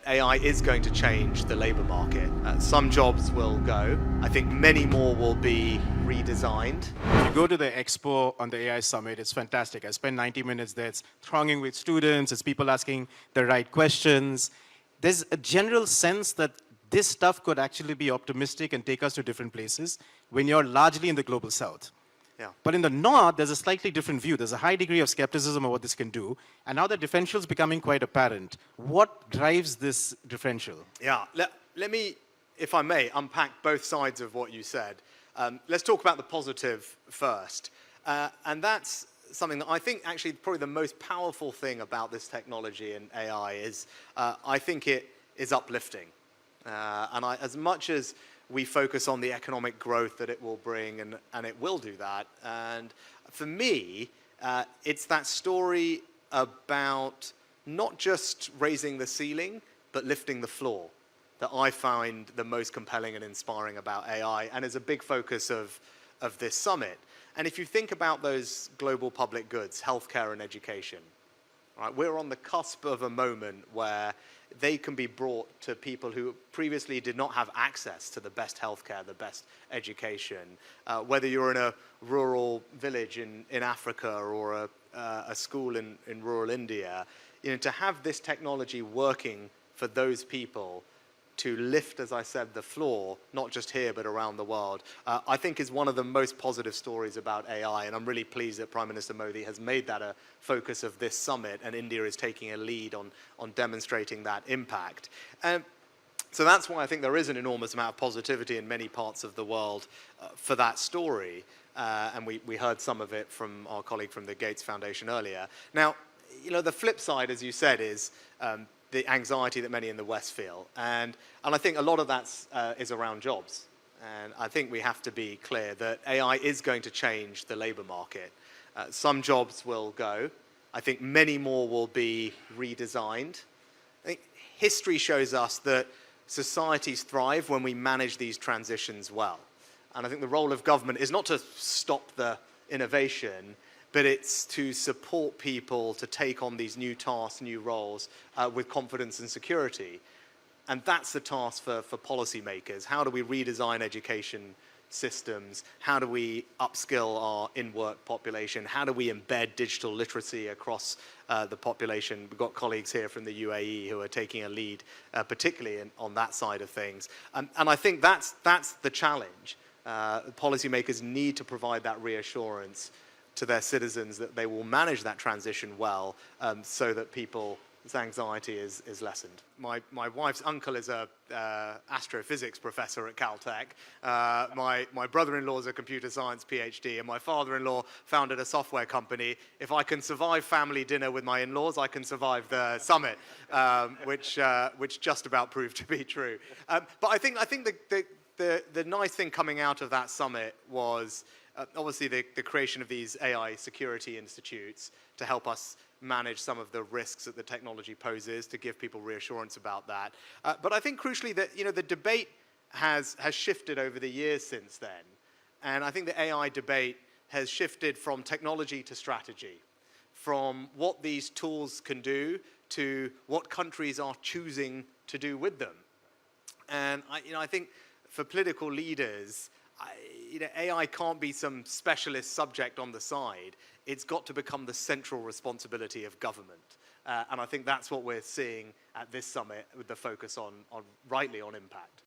AI is going to change the labor market. Some jobs will go. I think many more will be redesigned. If you go to the expo on the AI summit, it's fantastic. I spent 90 minutes there. It's thronging with students. It's people asking the right questions. There's a general sense that this stuff could actually be optimistic and take us to different places when you're largely in the global south. Yeah. But in the north, there's a slightly different view. There's a high degree of skepticism of what this can do. And now the differential is becoming quite apparent. What drives this differential? Yeah, let me, if I may, unpack both sides of what you said. Let's talk about the positive first. And that's something that I think actually probably the most powerful thing about this technology and AI is I think it is uplifting. As much as we focus on the economic growth that it will bring, and it will do that. And for me, it's that story about not just raising the ceiling, but lifting the floor that I find the most compelling and inspiring about AI, and is a big focus of this summit. And if you think about those global public goods, healthcare and education, right, we're on the cusp of a moment where they can be brought to people who previously did not have access to the best healthcare, the best education. Whether you're in a rural village in Africa or a school in rural India, to have this technology working for those people to lift, as I said, the floor, not just here, but around the world, I think is one of the most positive stories about AI. And I'm really pleased that Prime Minister Modi has made that a focus of this summit, and India is taking a lead on demonstrating that impact. So that's why I think there is an enormous amount of positivity in many parts of the world for that story. And we heard some of it from our colleague from the Gates Foundation earlier. Now, the flip side, as you said, is the anxiety that many in the West feel. And I think a lot of that is around jobs. And I think we have to be clear that AI is going to change the labor market. Some jobs will go. I think many more will be redesigned. I think history shows us that societies thrive when we manage these transitions well. And I think the role of government is not to stop the innovation, but it's to support people to take on these new tasks, new roles with confidence and security. And that's the task for policymakers. How do we redesign education systems? How do we upskill our in-work population? How do we embed digital literacy across the population? We've got colleagues here from the UAE who are taking a lead, particularly on that side of things. And I think that's the challenge. Policymakers need to provide that reassurance to their citizens that they will manage that transition well, so that people's anxiety is lessened. My wife's uncle is a astrophysics professor at Caltech. My brother-in-law is a computer science PhD, and my father-in-law founded a software company. If I can survive family dinner with my in-laws, I can survive the summit, which just about proved to be true. But I think the nice thing coming out of that summit was obviously the creation of these AI security institutes to help us manage some of the risks that the technology poses, to give people reassurance about that. But I think crucially that the debate has shifted over the years since then. And I think the AI debate has shifted from technology to strategy, from what these tools can do to what countries are choosing to do with them. And I think for political leaders, AI can't be some specialist subject on the side. It's got to become the central responsibility of government. And I think that's what we're seeing at this summit, with the focus rightly on impact.